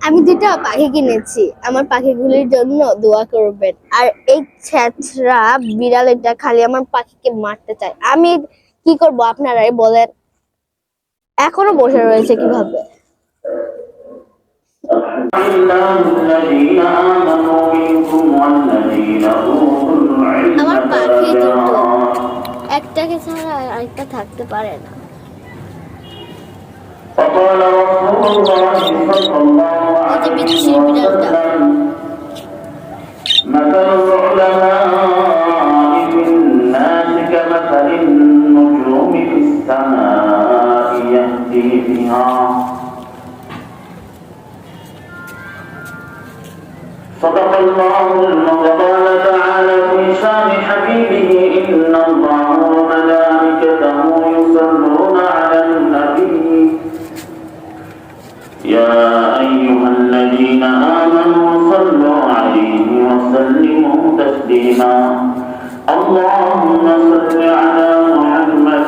আমি দুটো পাখি কিনেছি, আমার পাখিগুলির জন্য দোয়া করবেন। আর এই ছেঁচড়া বিড়াল এটা খালি আমার পাখিকে মারতে চায়, আমি কি করব আপনারাই বলেন। এখনো বসে রয়েছে কিভাবে? আমার পাখি দুটো, একটাকে ছাড়া আরেকটা থাকতে পারে না। فقال رسول الله صلى الله عليه وسلم مثل العلماء في الناس كمثل النجوم في السماء يهدي بها صدق الله وقال تعالى في شان حبيبه إن الله وملائكته يصلون على النبي يا أيها الذين آمنوا صلوا عليه وسلموا تسليما اللهم صل على محمد